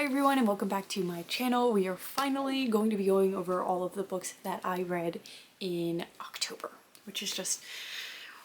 Hi everyone and welcome back to my channel. We are finally going to be going over all of the books that I read in October, which is just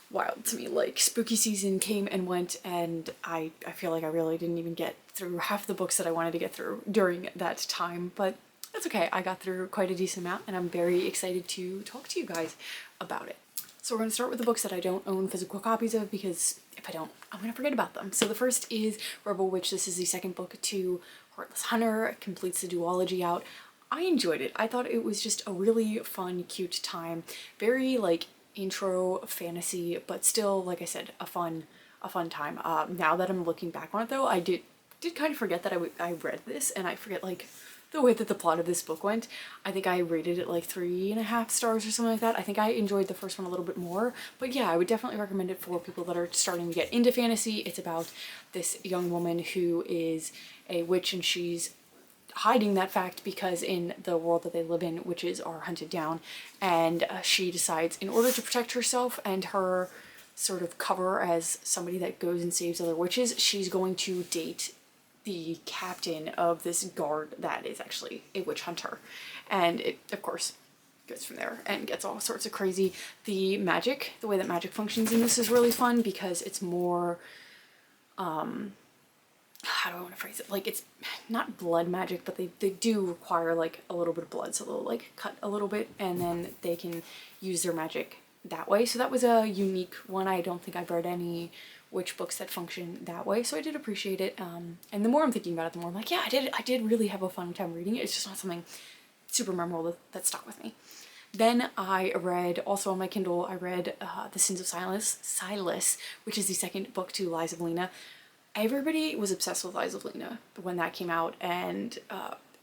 wild to me. Like, spooky season came and went and I feel like I really didn't even get through half the books that I wanted to get through during that time, but that's okay. I got through quite a decent amount and I'm very excited to talk to you guys about it. So we're going to start with the books that I don't own physical copies of, because if I don't, I'm going to forget about them. So the first is Rebel Witch. This is the second book to Heartless Hunter. It completes the duology out. I enjoyed it. I thought it was just a really fun, cute time. Very like intro fantasy, but still, like I said, a fun time. Now that I'm looking back on it though, I did kind of forget that I read this, and I forget like the way that the plot of this book went. I think I rated it like 3.5 stars or something like that. I think I enjoyed the first one a little bit more, but yeah, I would definitely recommend it for people that are starting to get into fantasy. It's about this young woman who is a witch, and she's hiding that fact because in the world that they live in, witches are hunted down, and she decides, in order to protect herself and her sort of cover as somebody that goes and saves other witches, she's going to date the captain of this guard that is actually a witch hunter. And it, of course, goes from there and gets all sorts of crazy. The way that magic functions in this is really fun because it's more, how do I want to phrase it? Like, it's not blood magic, but they do require like a little bit of blood. So they'll like cut a little bit and then they can use their magic that way. So that was a unique one. I don't think I've read any witch books that function that way, so I did appreciate it. And the more I'm thinking about it, the more I'm like, yeah, I did really have a fun time reading it. It's just not something super memorable that stuck with me. Then I read, also on my Kindle, I read The Sins of Silas, which is the second book to Lies of Lena. Everybody was obsessed with Lies of Lena when that came out, and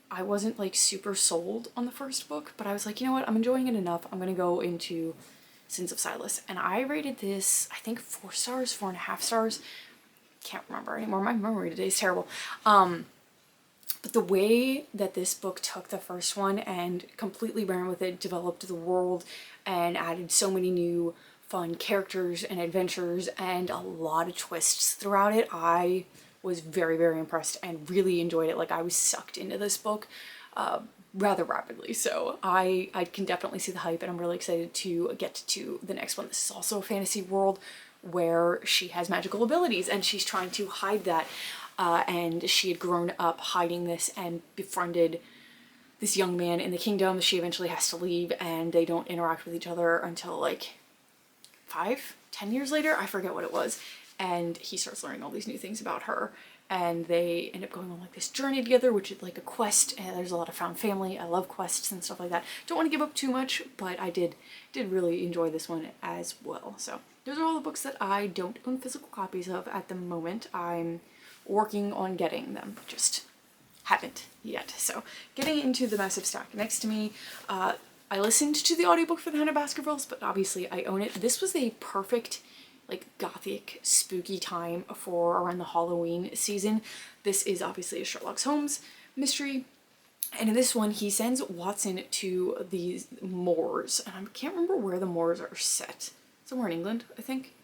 I wasn't like super sold on the first book, but I was like, you know what, I'm enjoying it enough. I'm gonna go into Sins of Silas, and I rated this, I think 4 stars, 4.5 stars. Can't remember anymore. My memory today is terrible. But the way that this book took the first one and completely ran with it, developed the world, and added so many new fun characters and adventures and a lot of twists throughout it, I was very, very impressed and really enjoyed it. Like, I was sucked into this book rather rapidly, so I can definitely see the hype, and I'm really excited to get to the next one. This is also a fantasy world where she has magical abilities and she's trying to hide that, and she had grown up hiding this and befriended this young man in the kingdom. She eventually has to leave and they don't interact with each other until like 5-10 years later, I forget what it was, and he starts learning all these new things about her, and they end up going on like this journey together, which is like a quest, and there's a lot of found family. I love quests and stuff like that. Don't want to give up too much, but I did really enjoy this one as well. So those are all the books that I don't own physical copies of at the moment. I'm working on getting them, just haven't yet. So getting into the massive stack next to me, I listened to the audiobook for The Hannah Baskervilles, but obviously I own it. This was a perfect like gothic spooky time for around the Halloween season. This is obviously a Sherlock Holmes mystery, and in this one he sends Watson to these moors, and I can't remember where the moors are set. Somewhere in England, I think.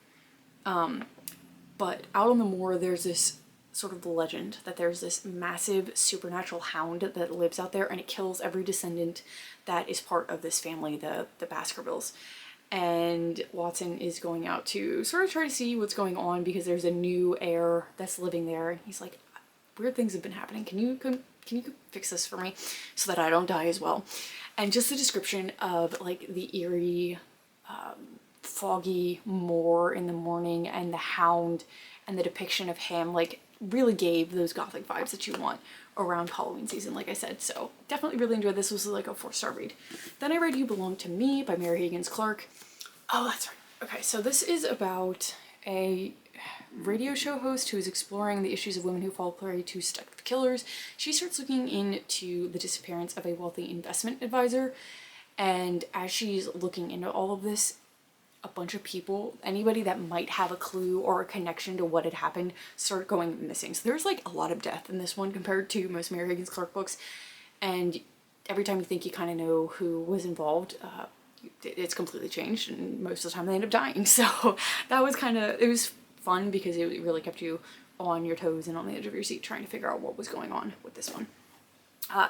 But out on the moor there's this sort of legend that there's this massive supernatural hound that lives out there, and it kills every descendant that is part of this family, the Baskervilles. And Watson is going out to sort of try to see what's going on because there's a new heir that's living there, and he's like, weird things have been happening. Can you fix this for me so that I don't die as well? And just the description of like the eerie, foggy moor in the morning and the hound and the depiction of him like really gave those gothic vibes that you want around Halloween season, like I said. So definitely really enjoyed this. This was like a 4-star read. Then I read You Belong to Me by Mary Higgins Clark. Oh, that's right. Okay, so this is about a radio show host who is exploring the issues of women who fall prey to seductive killers. She starts looking into the disappearance of a wealthy investment advisor, and as she's looking into all of this, a bunch of people, anybody that might have a clue or a connection to what had happened, start going missing. So there's like a lot of death in this one compared to most Mary Higgins Clark books, and every time you think you kind of know who was involved, it's completely changed, and most of the time they end up dying. So that was it was fun because it really kept you on your toes and on the edge of your seat trying to figure out what was going on with this one.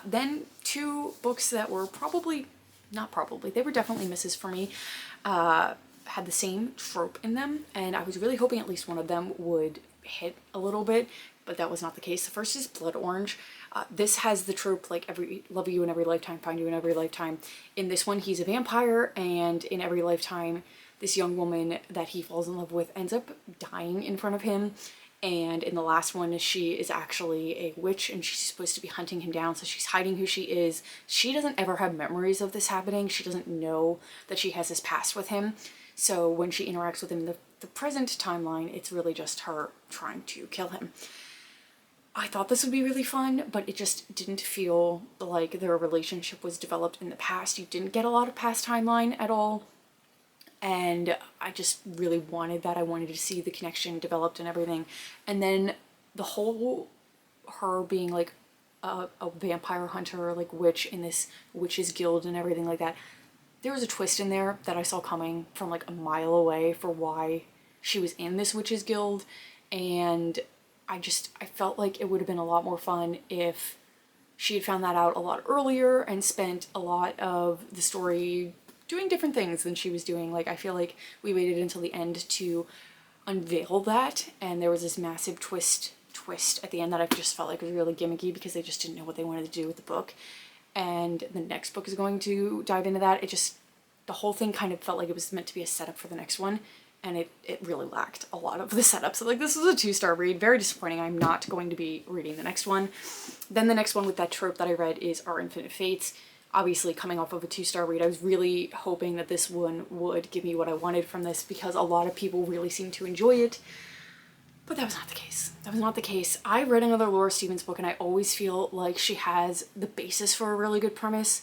Then two books that were they were definitely misses for me, had the same trope in them, and I was really hoping at least one of them would hit a little bit, but that was not the case. The first is Blood Orange. This has the trope like love you in every lifetime, find you in every lifetime. In this one, he's a vampire, and in every lifetime, this young woman that he falls in love with ends up dying in front of him. And in the last one, she is actually a witch and she's supposed to be hunting him down. So she's hiding who she is. She doesn't ever have memories of this happening. She doesn't know that she has this past with him. So when she interacts with him in the present timeline, it's really just her trying to kill him. I thought this would be really fun, but it just didn't feel like their relationship was developed in the past. You didn't get a lot of past timeline at all. And I just really wanted that. I wanted to see the connection developed and everything. And then the whole her being like a vampire hunter, like witch in this witches guild and everything like that. There was a twist in there that I saw coming from like a mile away for why she was in this witches guild. And I felt like it would have been a lot more fun if she had found that out a lot earlier and spent a lot of the story doing different things than she was doing. Like, I feel like we waited until the end to unveil that, and there was this massive twist at the end that I just felt like was really gimmicky because they just didn't know what they wanted to do with the book. And the next book is going to dive into that. The whole thing kind of felt like it was meant to be a setup for the next one, and it really lacked a lot of the setup. So like, this was a 2-star read, very disappointing. I'm not going to be reading the next one. Then the next one with that trope that I read is Our Infinite Fates. Obviously coming off of a 2-star read, I was really hoping that this one would give me what I wanted from this because a lot of people really seemed to enjoy it, but that was not the case. That was not the case. I read another Laura Stevens book and I always feel like she has the basis for a really good premise,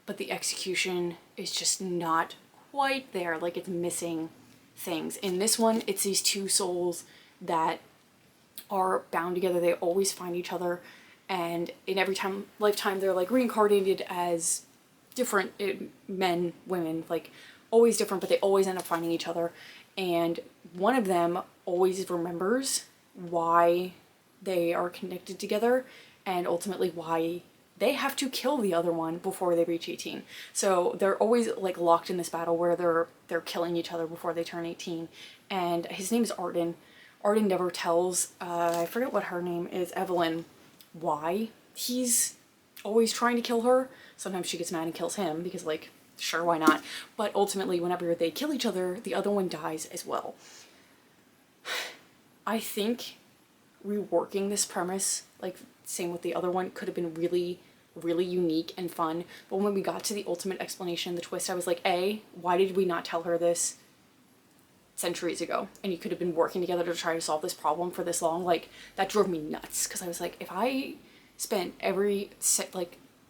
but the execution is just not quite there. Like, it's missing things. In this one, it's these two souls that are bound together. They always find each other. And in every lifetime, they're like reincarnated as different men, women, like always different, but they always end up finding each other. And one of them always remembers why they are connected together and ultimately why they have to kill the other one before they reach 18. So they're always like locked in this battle where they're killing each other before they turn 18. And his name is Arden. Arden never tells, I forget what her name is, Evelyn, why he's always trying to kill her. Sometimes she gets mad and kills him because, like, sure, why not? But ultimately, whenever they kill each other, the other one dies as well. I think reworking this premise, like same with the other one, could have been really, really unique and fun. But when we got to the ultimate explanation, the twist, I was like, A, why did we not tell her this centuries ago? And you could have been working together to try to solve this problem for this long. Like, that drove me nuts because I was like, if I spent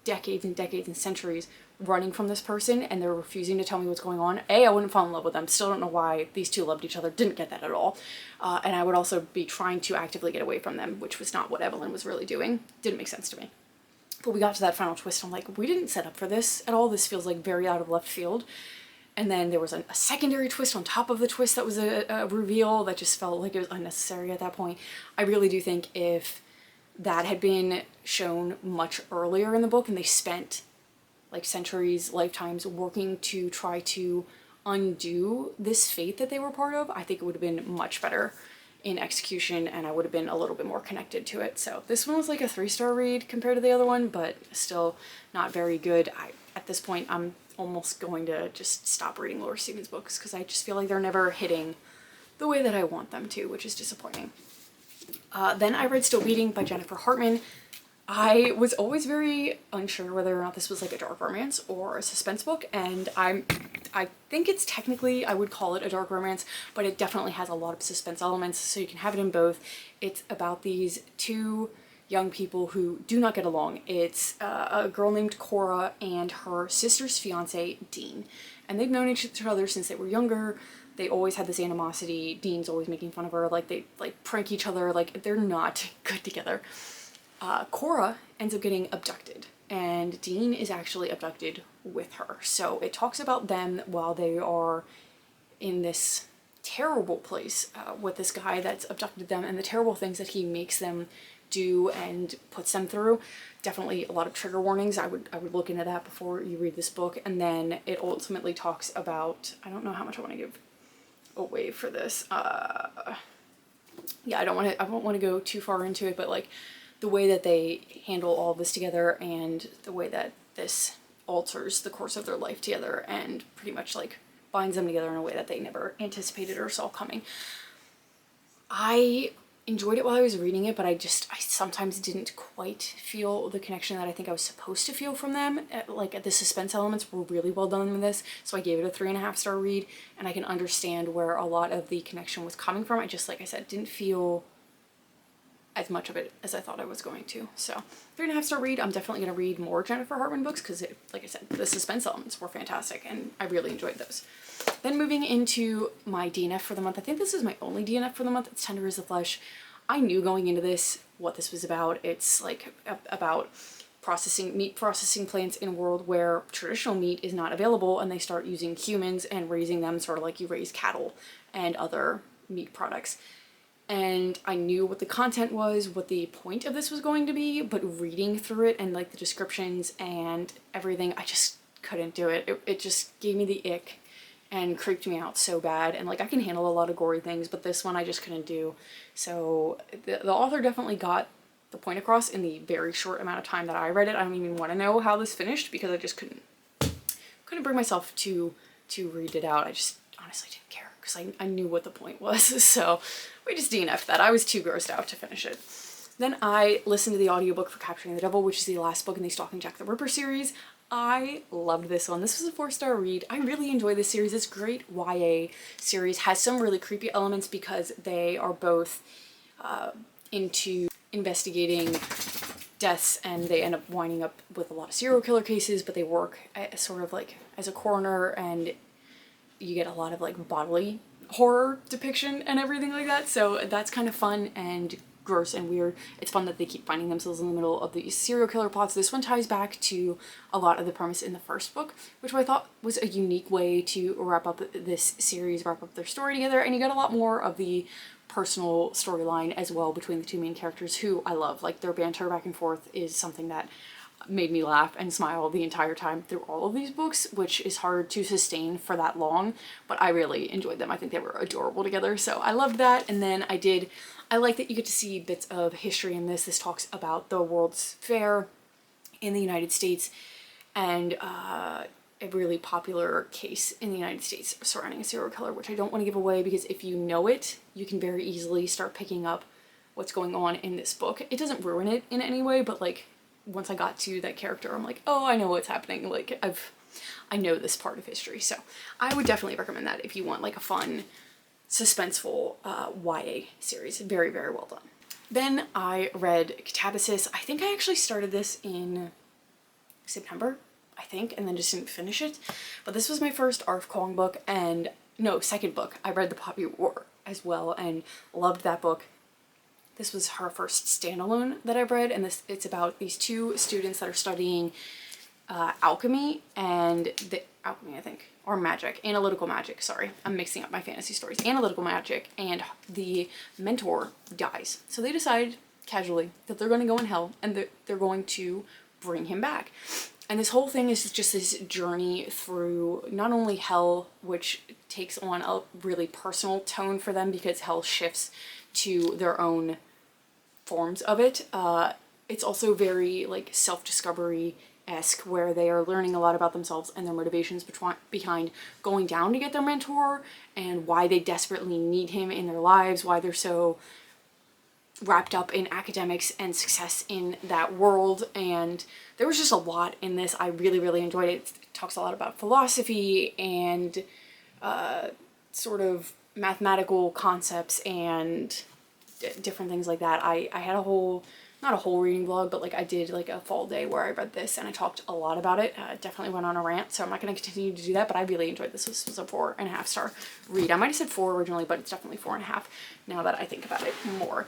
decades and decades and centuries running from this person and they're refusing to tell me what's going on, A, I wouldn't fall in love with them. Still don't know why these two loved each other. Didn't get that at all. And I would also be trying to actively get away from them, which was not what Evelyn was really doing. Didn't make sense to me. But we got to that final twist. I'm like, we didn't set up for this at all. This feels like very out of left field. And then there was a secondary twist on top of the twist that was a reveal that just felt like it was unnecessary at that point. I really do think if that had been shown much earlier in the book and they spent like centuries, lifetimes working to try to undo this fate that they were part of, I think it would have been much better in execution and I would have been a little bit more connected to it. So this one was like a 3-star read compared to the other one, but still not very good. At this point, I'm almost going to just stop reading Laura Stevens books because I just feel like they're never hitting the way that I want them to, which is disappointing. Then I read Still Beating by Jennifer Hartman. I was always very unsure whether or not this was like a dark romance or a suspense book, and I think it's technically, I would call it a dark romance, but it definitely has a lot of suspense elements, so you can have it in both. It's about these two young people who do not get along. It's a girl named Cora and her sister's fiance, Dean. And they've known each other since they were younger. They always had this animosity. Dean's always making fun of her. Like, they like prank each other. Like, they're not good together. Cora ends up getting abducted, and Dean is actually abducted with her. So it talks about them while they are in this terrible place with this guy that's abducted them, and the terrible things that he makes them do and puts them through. Definitely a lot of trigger warnings. I would look into that before you read this book. And then it ultimately talks about, I don't know how much I want to give away for this. Yeah, I don't want to go too far into it, but like the way that they handle all of this together and the way that this alters the course of their life together and pretty much like binds them together in a way that they never anticipated or saw coming. I enjoyed it while I was reading it, but I sometimes didn't quite feel the connection that I think I was supposed to feel from them. Like the suspense elements were really well done in this, so I gave it a 3.5-star read, and I can understand where a lot of the connection was coming from. I just, like I said, didn't feel as much of it as I thought I was going to. So 3.5-star read. I'm definitely going to read more Jennifer Hartman books because, like I said, the suspense elements were fantastic and I really enjoyed those. Then moving into my DNF for the month. I think this is my only DNF for the month. It's Tender as the Flesh. I knew going into this what this was about. It's like about meat processing plants in a world where traditional meat is not available, and they start using humans and raising them sort of like you raise cattle and other meat products. And I knew what the content was, what the point of this was going to be, but reading through it and like the descriptions and everything, I just couldn't do it. It just gave me the ick and creeped me out so bad. And like I can handle a lot of gory things, but this one I just couldn't do. So the author definitely got the point across in the very short amount of time that I read it. I don't even want to know how this finished because I just couldn't bring myself to read it out. I just honestly didn't care because I knew what the point was. So we just DNF'd that. I was too grossed out to finish it. Then I listened to the audiobook for Capturing the Devil, which is the last book in the Stalking Jack the Ripper series. I loved this one. This was a 4-star read. I really enjoy this series. It's great YA series. Has some really creepy elements because they are both into investigating deaths, and they end up winding up with a lot of serial killer cases, but they work sort of like as a coroner, and you get a lot of like bodily horror depiction and everything like that. So that's kind of fun and gross and weird. It's fun that they keep finding themselves in the middle of these serial killer plots. This one ties back to a lot of the premise in the first book, which I thought was a unique way to wrap up this series, wrap up their story together, and you get a lot more of the personal storyline as well between the two main characters, who I love. Like their banter back and forth is something that made me laugh and smile the entire time through all of these books, which is hard to sustain for that long, but I really enjoyed them. I think they were adorable together, so I loved that. And then I like that you get to see bits of history in this. This talks about the World's Fair in the United States and a really popular case in the United States surrounding a serial killer, which I don't want to give away because if you know it, you can very easily start picking up what's going on in this book. It doesn't ruin it in any way, but like once I got to that character, I'm like, oh, I know what's happening. Like I know this part of history. So I would definitely recommend that if you want like a fun, suspenseful YA series. Very, very well done. Then I read Catabasis. I think I actually started this in September, I think, and then just didn't finish it. But this was my first Arf Kong book, and no, second book. I read The Poppy War as well and loved that book. This was her first standalone that I've read, and it's about these two students that are studying alchemy and alchemy, I think, or magic, analytical magic, sorry. I'm mixing up my fantasy stories. Analytical magic, and the mentor dies. So they decide casually that they're going to go in hell and they're going to bring him back. And this whole thing is just this journey through not only hell, which takes on a really personal tone for them because hell shifts to their own forms of it. It's also very like self-discovery-esque, where they are learning a lot about themselves and their motivations behind going down to get their mentor and why they desperately need him in their lives, why they're so wrapped up in academics and success in that world. And there was just a lot in this. I really, really enjoyed it. It talks a lot about philosophy and sort of mathematical concepts and different things like that. I had not a whole reading vlog, but like I did like a fall day where I read this and I talked a lot about it. Definitely went on a rant, so I'm not going to continue to do that, but I really enjoyed this. This was a 4.5 star read. I might have said 4 originally, but it's definitely 4.5 now that I think about it more.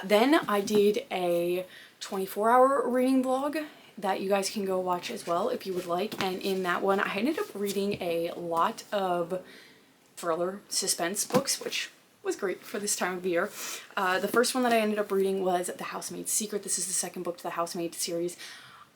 Then I did a 24-hour reading vlog that you guys can go watch as well if you would like, and in that one I ended up reading a lot of thriller suspense books, which was great for this time of year. The first one that I ended up reading was The Housemaid's Secret. This is the second book to the Housemaid series.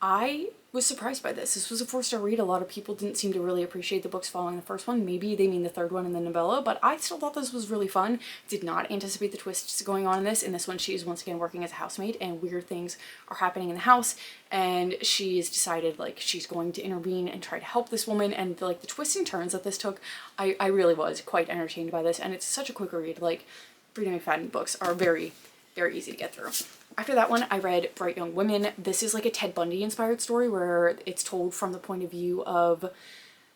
I was surprised by this. This was a 4-star read. A lot of people didn't seem to really appreciate the books following the first one. Maybe they mean the third one in the novella, but I still thought this was really fun. Did not anticipate the twists going on in this. In this one, she is once again working as a housemaid and weird things are happening in the house, and she's decided like she's going to intervene and try to help this woman, and like the twists and turns that this took, I really was quite entertained by this, and it's such a quick read. Like, Freida McFadden books are very, very easy to get through. After that one, I read Bright Young Women. This is like a Ted Bundy inspired story where it's told from the point of view of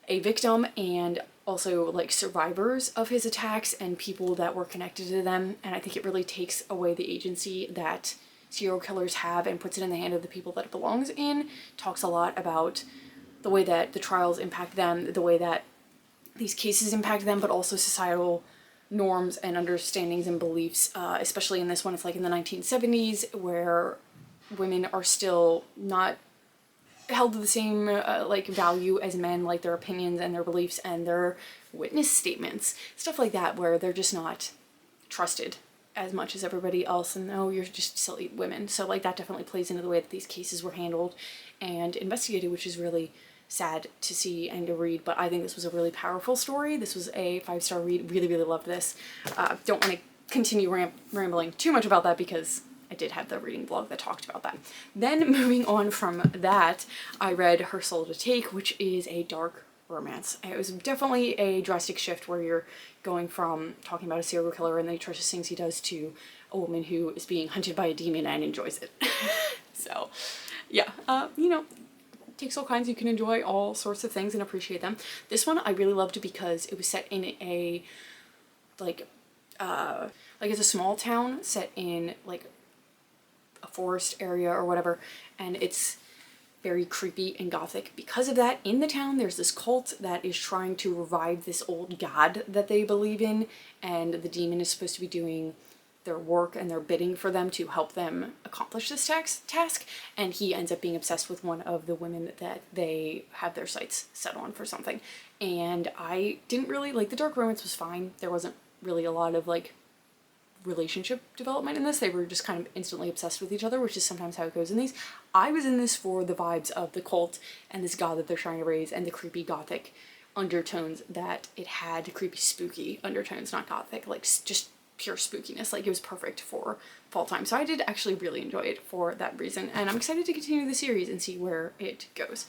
a victim and also like survivors of his attacks and people that were connected to them. And I think it really takes away the agency that serial killers have and puts it in the hand of the people that it belongs in. Talks a lot about the way that the trials impact them, the way that these cases impact them, but also societal norms and understandings and beliefs, especially in this one. It's like in the 1970s where women are still not held to the same like value as men, like their opinions and their beliefs and their witness statements, stuff like that, where they're just not trusted as much as everybody else, and oh, you're just silly women. So like that definitely plays into the way that these cases were handled and investigated, which is really sad to see and to read, but I think this was a really powerful story. This was a 5-star read. Really, really loved this. Don't want to continue rambling too much about that because I did have the reading blog that talked about that. Then moving on from that, I read Her Soul to Take, which is a dark romance. It was definitely a drastic shift where you're going from talking about a serial killer and the atrocious things he does to a woman who is being hunted by a demon and enjoys it. So yeah, you know, takes all kinds. You can enjoy all sorts of things and appreciate them. This one I really loved because it was set in a like it's a small town set in like a forest area or whatever, and it's very creepy and gothic. Because of that, in the town there's this cult that is trying to revive this old god that they believe in, and the demon is supposed to be doing their work and their bidding for them to help them accomplish this task, and he ends up being obsessed with one of the women that they have their sights set on for something. And I didn't really like, the dark romance was fine. There wasn't really a lot of like relationship development in this. They were just kind of instantly obsessed with each other, which is sometimes how it goes in these. I was in this for the vibes of the cult and this god that they're trying to raise and the creepy gothic undertones that it had, creepy spooky undertones, not gothic, like just pure spookiness. Like, it was perfect for fall time. So I did actually really enjoy it for that reason, and I'm excited to continue the series and see where it goes.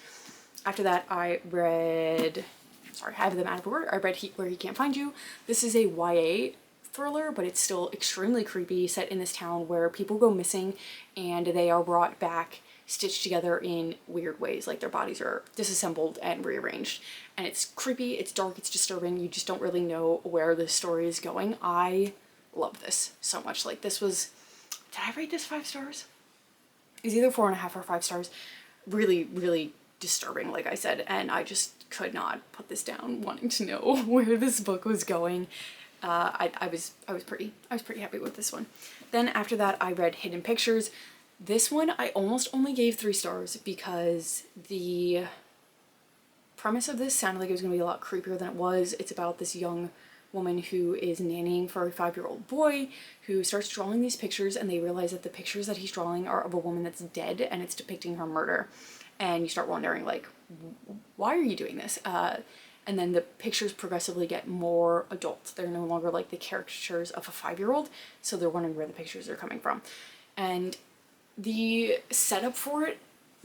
After that, I read, sorry, I have them out of order. I read Where He Can't Find You. This is a YA thriller, but it's still extremely creepy, set in this town where people go missing and they are brought back stitched together in weird ways, like their bodies are disassembled and rearranged. And it's creepy, it's dark, it's disturbing. You just don't really know where the story is going. I love this so much. Like, this was, did I rate this 5 stars? It's either 4.5 or 5 stars. Really, really disturbing, like I said, and I just could not put this down, wanting to know where this book was going. I was pretty happy with this one. Then after that, I read Hidden Pictures. This one I almost only gave 3 stars because the premise of this sounded like it was going to be a lot creepier than it was. It's about this young woman who is nannying for a 5-year-old boy who starts drawing these pictures, and they realize that the pictures that he's drawing are of a woman that's dead and it's depicting her murder. And you start wondering, like, why are you doing this? And then the pictures progressively get more adult. They're no longer like the caricatures of a 5-year-old, so they're wondering where the pictures are coming from. And the setup for it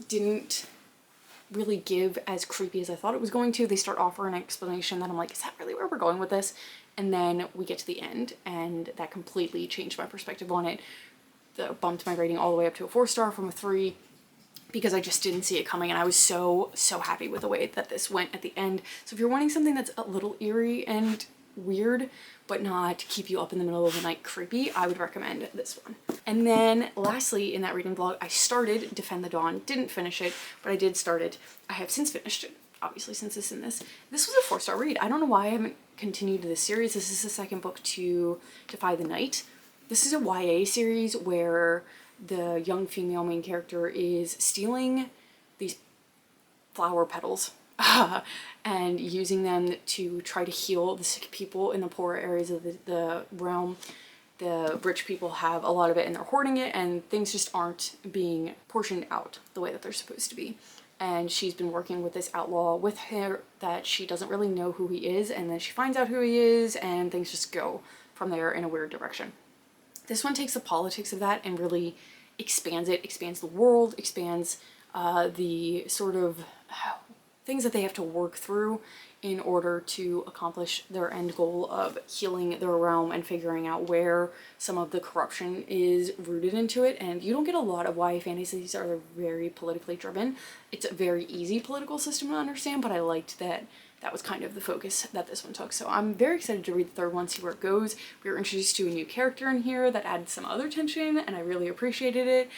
didn't really give as creepy as I thought it was going to. They start offering an explanation that I'm like, is that really where we're going with this? And then we get to the end, and that completely changed my perspective on it. That bumped my rating all the way up to a 4-star from a 3, because I just didn't see it coming, and I was so happy with the way that this went at the end. So if you're wanting something that's a little eerie and weird, but not keep you up in the middle of the night creepy, I would recommend this one. And then lastly, in that reading vlog, I started Defend the Dawn. Didn't finish it, but I did start it. I have since finished it, obviously, since it's in this. This was a 4-star read. I don't know why I haven't continued this series. This is the second book to Defy the Night. This is a YA series where the young female main character is stealing these flower petals and using them to try to heal the sick people in the poorer areas of the realm. The rich people have a lot of it and they're hoarding it, and things just aren't being portioned out the way that they're supposed to be. And she's been working with this outlaw with her that she doesn't really know who he is, and then she finds out who he is, and things just go from there in a weird direction. This one takes the politics of that and really expands it, expands the world, expands the sort of things that they have to work through in order to accomplish their end goal of healing their realm and figuring out where some of the corruption is rooted into it. And you don't get a lot of YA fantasies that are very politically driven. It's a very easy political system to understand, but I liked that that was kind of the focus that this one took. So I'm very excited to read the third one, see where it goes. We were introduced to a new character in here that added some other tension, and I really appreciated it.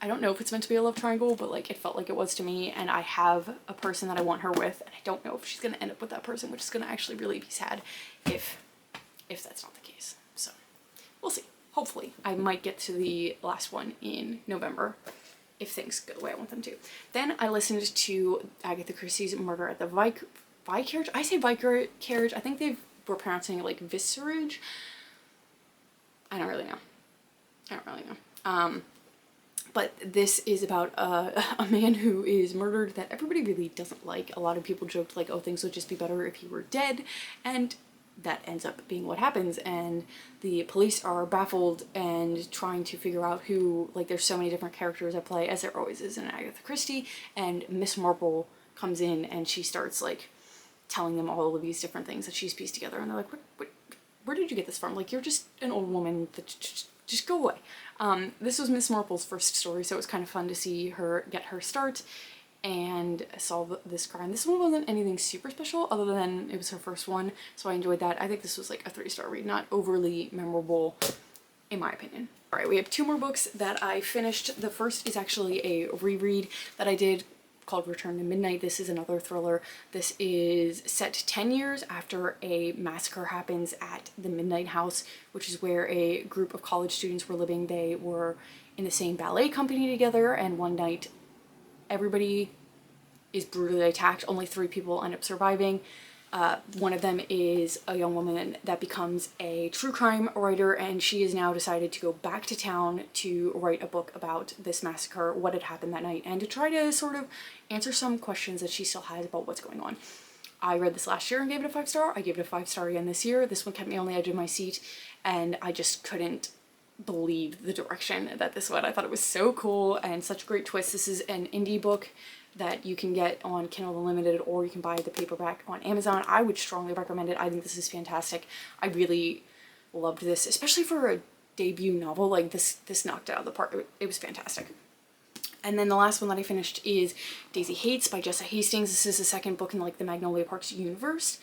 I don't know if it's meant to be a love triangle, but like it felt like it was to me, and I have a person that I want her with, and I don't know if she's gonna end up with that person, which is gonna actually really be sad if that's not the case. So we'll see. Hopefully I might get to the last one in November if things go the way I want them to. Then I listened to Agatha Christie's Murder at the Vicarage. I say Vicarage. I think they were pronouncing it like Vicarage. I don't really know. But this is about a man who is murdered that everybody really doesn't like. A lot of people joked like, oh, things would just be better if he were dead, and that ends up being what happens. And the police are baffled and trying to figure out who, like there's so many different characters at play, as there always is in Agatha Christie, and Miss Marple comes in and she starts like telling them all of these different things that she's pieced together, and they're like, where did you get this from? Like, you're just an old woman that just go away. This was Miss Marple's first story, so it was kind of fun to see her get her start and solve this crime. This one wasn't anything super special other than it was her first one, so I enjoyed that. I think this was like a 3-star read, not overly memorable in my opinion. All right, we have 2 more books that I finished. The first is actually a reread that I did called Return to Midnight. This is another thriller. This is set 10 years after a massacre happens at the Midnight House, which is where a group of college students were living. They were in the same ballet company together, and one night everybody is brutally attacked. Only 3 people end up surviving. One of them is a young woman that becomes a true crime writer, and she has now decided to go back to town to write a book about this massacre, what had happened that night, and to try to sort of answer some questions that she still has about what's going on. I read this last year and gave it a 5-star. I gave it a 5-star again this year. This one kept me on the edge of my seat, and I just couldn't believe the direction that this went. I thought it was so cool and such a great twist. This is an indie book that you can get on Kindle Unlimited, or you can buy the paperback on Amazon. I would strongly recommend it. I think this is fantastic. I really loved this, especially for a debut novel. Like this knocked it out of the park. It was fantastic. And then the last one that I finished is Daisy Hates by Jessa Hastings. This is the second book in like the Magnolia Parks universe,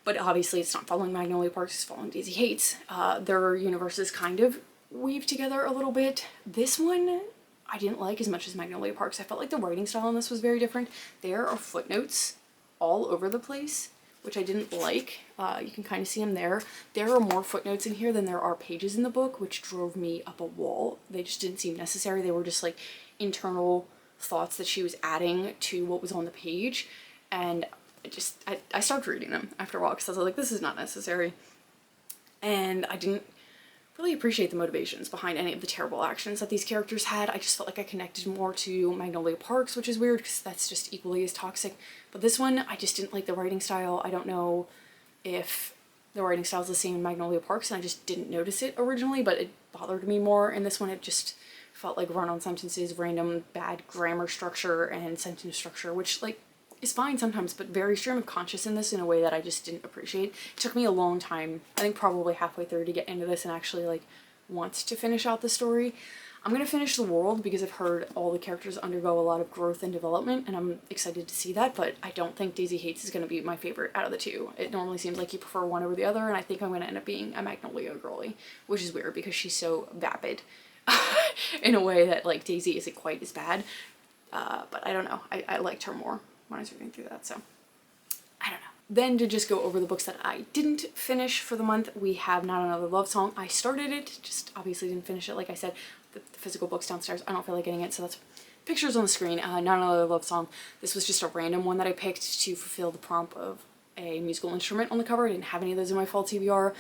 but obviously it's not following Magnolia Parks, it's following Daisy Hates. Their universes kind of weave together a little bit. This one I didn't like as much as Magnolia Parks. I felt like the writing style in this was very different. There are footnotes all over the place, which I didn't like. You can kind of see them there. There are more footnotes in here than there are pages in the book, which drove me up a wall. They just didn't seem necessary. They were just like internal thoughts that she was adding to what was on the page, and I stopped reading them after a while because I was like, this is not necessary. And I didn't really appreciate the motivations behind any of the terrible actions that these characters had. I just felt like I connected more to Magnolia Parks, which is weird because that's just equally as toxic. But this one, I just didn't like the writing style. I don't know if the writing style is the same in Magnolia Parks, and I just didn't notice it originally, but it bothered me more. In this one, it just felt like run-on sentences, random bad grammar structure and sentence structure, which like is fine sometimes, but very stream of conscious in this in a way that I just didn't appreciate. It took me a long time, I think probably halfway through, to get into this and actually like want to finish out the story. I'm gonna finish The World because I've heard all the characters undergo a lot of growth and development, and I'm excited to see that, but I don't think Daisy Hates is gonna be my favorite out of the 2. It normally seems like you prefer one over the other, and I think I'm gonna end up being a Magnolia girly, which is weird because she's so vapid in a way that like Daisy isn't quite as bad, but I don't know. I liked her more when I was reading through that, so I don't know. Then to just go over the books that I didn't finish for the month, we have Not Another Love Song. I started it, just obviously didn't finish it. Like I said, the physical book's downstairs. I don't feel like getting it, so pictures on the screen, Not Another Love Song. This was just a random one that I picked to fulfill the prompt of a musical instrument on the cover. I didn't have any of those in my fall TBR.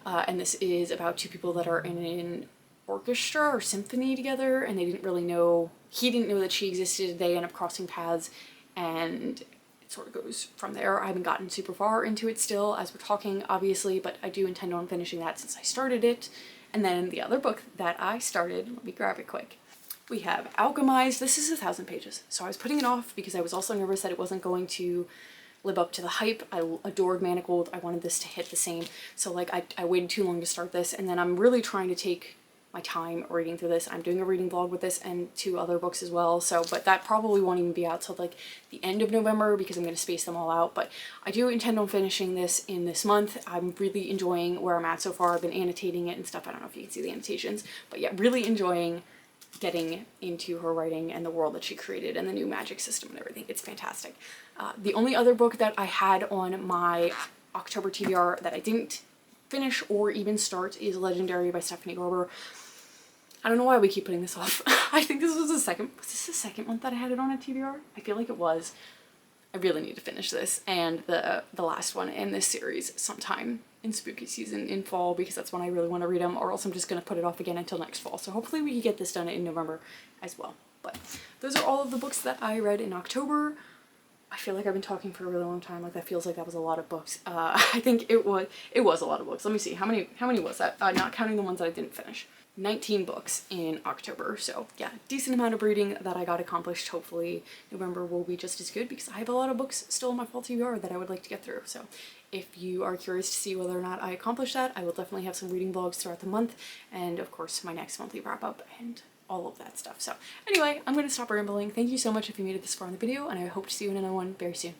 And this is about two people that are in an orchestra or symphony together, and they didn't really know, he didn't know that she existed. They end up crossing paths, and it sort of goes from there. I haven't gotten super far into it still as we're talking, obviously, but I do intend on finishing that since I started it. And then the other book that I started, let me grab it quick. We have Alchemized. This is 1,000 pages. So I was putting it off because I was also nervous that it wasn't going to live up to the hype. I adored Manacled. I wanted this to hit the same. So like I waited too long to start this, and then I'm really trying to take my time reading through this. I'm doing a reading vlog with this and 2 other books as well. So, but that probably won't even be out till like the end of November because I'm going to space them all out. But I do intend on finishing this in this month. I'm really enjoying where I'm at so far. I've been annotating it and stuff. I don't know if you can see the annotations, but yeah, really enjoying getting into her writing and the world that she created and the new magic system and everything. It's fantastic. The only other book that I had on my October TBR that I didn't finish or even start is Legendary by Stephanie Garber. I don't know why we keep putting this off. I think this was the second month that I had it on a TBR? I feel like it was. I really need to finish this and the last one in this series sometime in spooky season in fall, because that's when I really want to read them, or else I'm just going to put it off again until next fall. So hopefully we can get this done in November as well. But those are all of the books that I read in October. I feel like I've been talking for a really long time. Like that feels like that was a lot of books. I think it was a lot of books. Let me see. How many was that? Not counting the ones that I didn't finish. 19 books in October. So yeah, decent amount of reading that I got accomplished. Hopefully November will be just as good because I have a lot of books still in my fall TBR that I would like to get through. So if you are curious to see whether or not I accomplished that, I will definitely have some reading vlogs throughout the month, and of course my next monthly wrap up and all of that stuff. So anyway, I'm going to stop rambling. Thank you so much if you made it this far in the video, and I hope to see you in another one very soon.